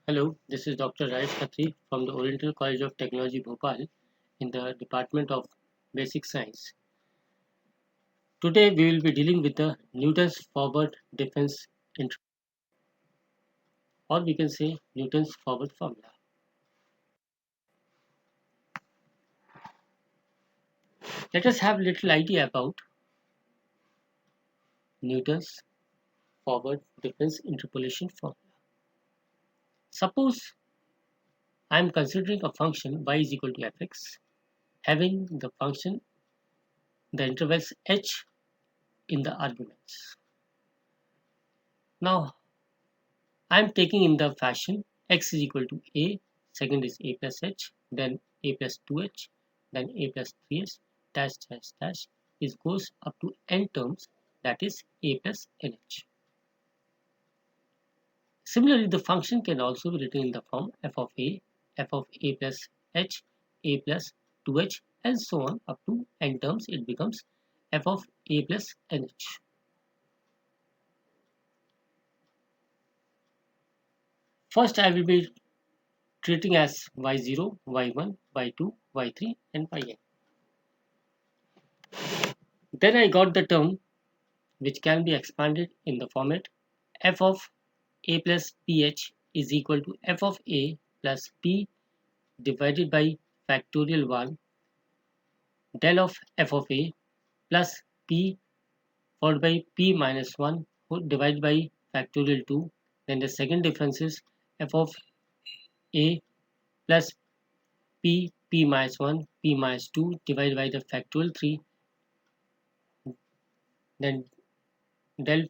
Hello, this is Dr. Rajesh Khatri from the Oriental College of Technology, Bhopal, in the Department of Basic Science. Today, we will be dealing with the Newton's forward difference interval, or we can say Newton's forward formula. Let us have a little idea about Newton's forward difference interpolation formula. Suppose I am considering a function y is equal to fx, having the function the intervals h in the arguments. Now, I am taking in the fashion x is equal to a, second is a plus h, then a plus 2h, then a plus 3h, dash dash dash, is goes up to n terms, that is a plus nh. Similarly, the function can also be written in the form f of a plus h, a plus 2h, and so on up to n terms. It becomes f of a plus nh. First, I will be treating as y0, y1, y2, y3, and yn. Then I got the term which can be expanded in the format f of a plus ph is equal to f of a plus p divided by factorial 1 del of f of a plus p followed by p minus 1 divided by factorial 2. Then the second difference is f of a plus p minus 1 p minus 2 divided by the factorial 3. Then del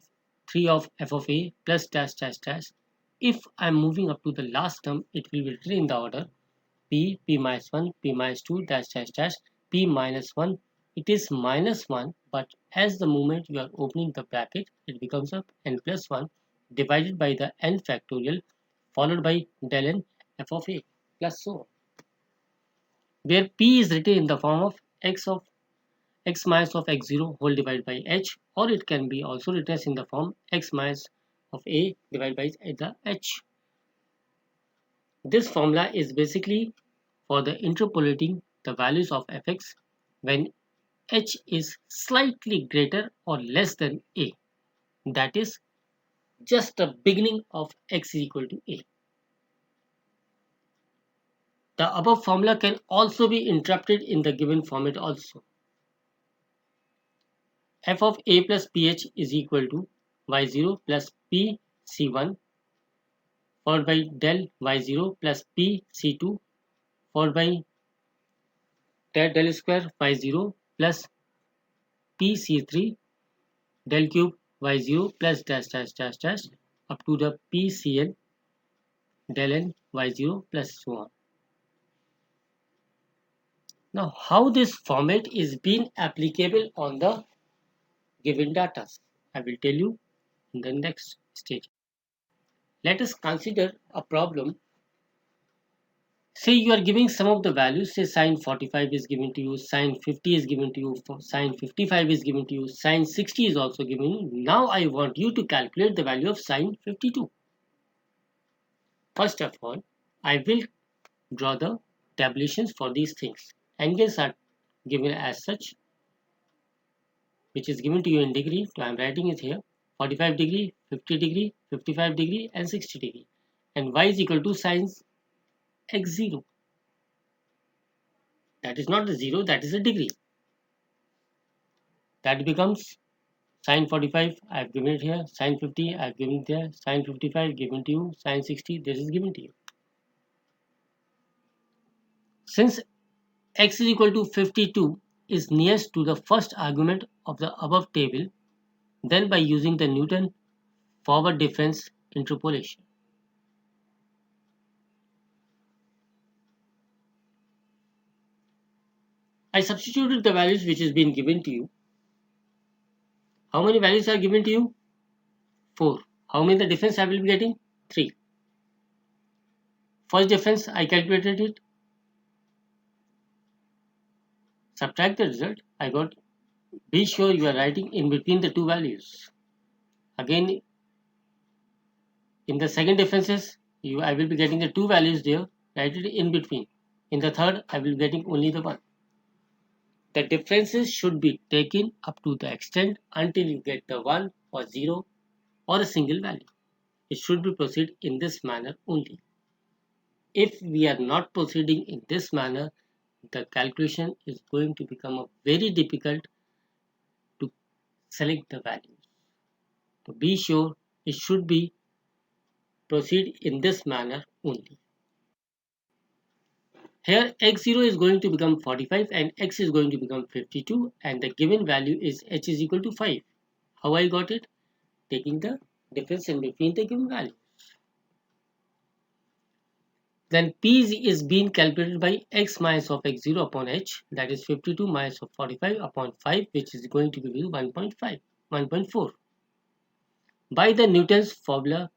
3 of f of a plus dash dash dash. If I'm moving up to the last term, it will be written in the order p minus 1, p minus 2, dash dash dash, p minus 1. It is minus 1, but as the moment you are opening the bracket, it becomes a n plus 1 divided by the n factorial followed by del n f of a plus so on, where p is written in the form of x minus of x0 whole divided by h, or it can be also written as in the form x minus of a divided by the h. This formula is basically for the interpolating the values of fx when h is slightly greater or less than a. That is just the beginning of x is equal to a. The above formula can also be interpreted in the given format also. F of a plus ph is equal to y0 plus p c1 followed by del y0 plus p c2 followed by del square y0 plus p c3 del cube y0 plus dash dash dash dash up to the p cn del n y0 plus so on. Now, how this format is being applicable on the given data, I will tell you in the next stage. Let us consider a problem. Say you are giving some of the values, say sine 45 is given to you, sine 50 is given to you, sine 55 is given to you, sine 60 is also given you. Now I want you to calculate the value of sine 52. First of all, I will draw the tabulations for these things. Angles are given as such, which is given to you in degree. So I am writing it here: 45 degree, 50 degree, 55 degree, and 60 degree. And y is equal to sine x0. That is not a 0, that is a degree. That becomes sine 45, I have given it here, sine 50, I have given it there, sine 55 given to you, sine 60, this is given to you. Since x is equal to 52 is nearest to the first argument of the above table, then by using the Newton forward difference interpolation. I substituted the values which is being given to you. How many values are given to you? 4. How many the difference I will be getting? 3. First difference I calculated it. Subtract the result. I got. Be sure you are writing in between the two values. Again, in the second differences, I will be getting the two values there, write it in between. In the third, I will be getting only the one. The differences should be taken up to the extent until you get the 1 or 0 or a single value. It should be proceed in this manner only. If we are not proceeding in this manner, the calculation is going to become very difficult to select the values. To be sure, it should be proceed in this manner only. Here x0 is going to become 45 and x is going to become 52 and the given value is h is equal to 5. How I got it? Taking the difference in between the given value. Then P is being calculated by x minus of x0 upon h, that is 52 minus of 45 upon 5, which is going to give you 1.5, 1.4. By the Newton's formula,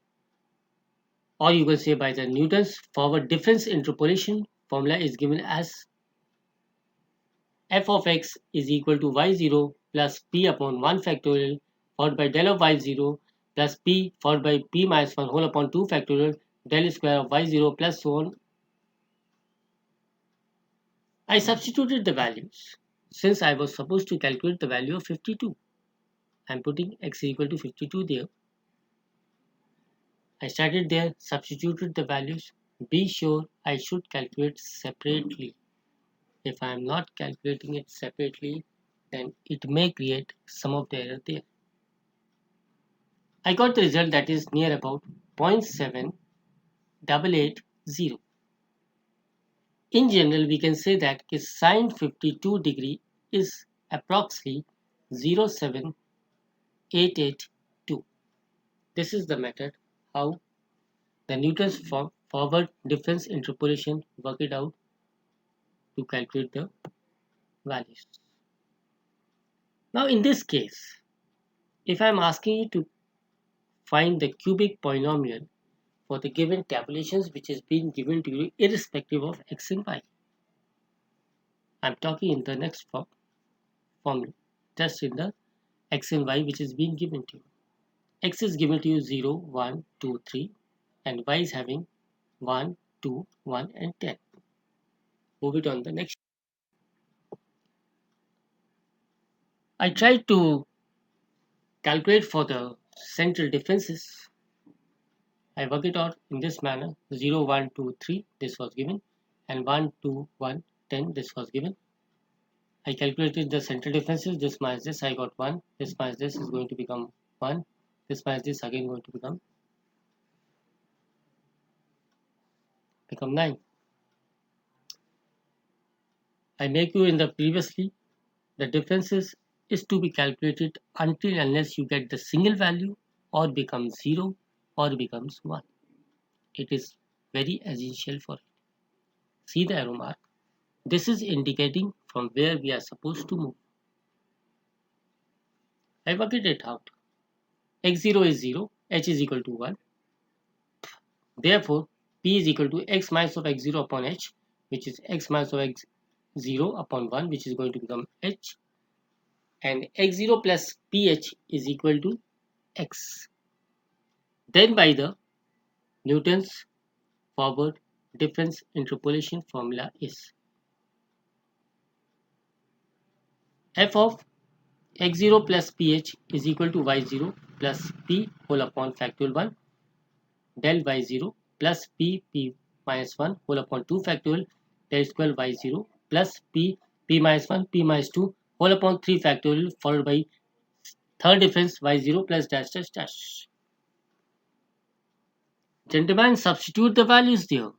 or you can say by the Newton's forward difference interpolation formula, is given as f of x is equal to y0 plus p upon 1 factorial followed by del of y0 plus p followed by p minus 1 whole upon 2 factorial del square of y0 plus so on. I substituted the values. Since I was supposed to calculate the value of 52, I am putting x is equal to 52 there. I started there, substituted the values. Be sure I should calculate separately. If I am not calculating it separately, then it may create some of the error there. I got the result that is near about 0.7880. In general, we can say that sine 52 degree is approximately 0.7882. This is the method how the Newton's forward difference interpolation work it out to calculate the values. Now in this case, if I am asking you to find the cubic polynomial for the given tabulations which is being given to you irrespective of x and y, I am talking in the next formula, just in the x and y which is being given to you. X is given to you 0, 1, 2, 3 and y is having 1, 2, 1 and 10. Move it on the next. I tried to calculate for the central differences. I work it out in this manner: 0, 1, 2, 3, this was given, and 1, 2, 1, 10, this was given. I calculated the central differences, this minus this, I got 1, this minus this is going to become 1, this minus this again going to become 9. I make you in the previously, the differences is to be calculated until unless you get the single value or becomes 0 or becomes 1. It is very essential for it. See the arrow mark. This is indicating from where we are supposed to move. I worked it out. x0 is 0, h is equal to 1. Therefore, p is equal to x minus of x0 upon h, which is x minus of x0 upon 1, which is going to become h. And x0 plus ph is equal to x. Then by the Newton's forward difference interpolation formula is f of x0 plus ph is equal to y0 plus p whole upon factorial 1 del y0 plus p minus 1 whole upon 2 factorial del square y0 plus p minus 1 p minus 2 whole upon 3 factorial followed by third difference y0 plus dash dash dash. Gentlemen, substitute the values there.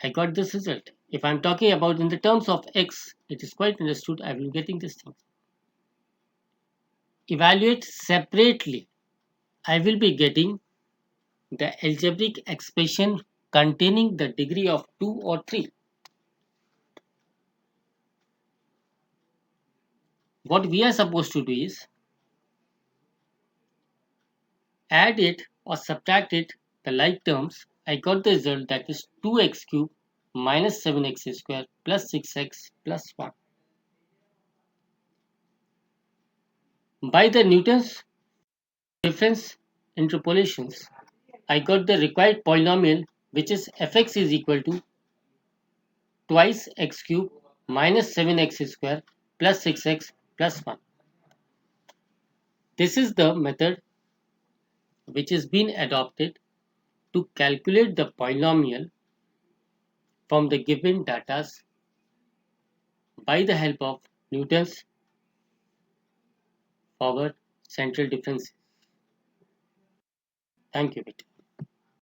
I got this result. If I am talking about in the terms of x, it is quite understood I will be getting this thing. Evaluate separately. I will be getting the algebraic expression containing the degree of 2 or 3. What we are supposed to do is add it or subtract it, the like terms. I got the result that is 2x cubed minus 7x squared plus 6x plus 1. By the Newton's difference interpolations, I got the required polynomial, which is fx is equal to twice x cube minus 7x square plus 6x plus 1. This is the method which has been adopted to calculate the polynomial from the given data by the help of Newton's forward central difference. Thank you, Peter.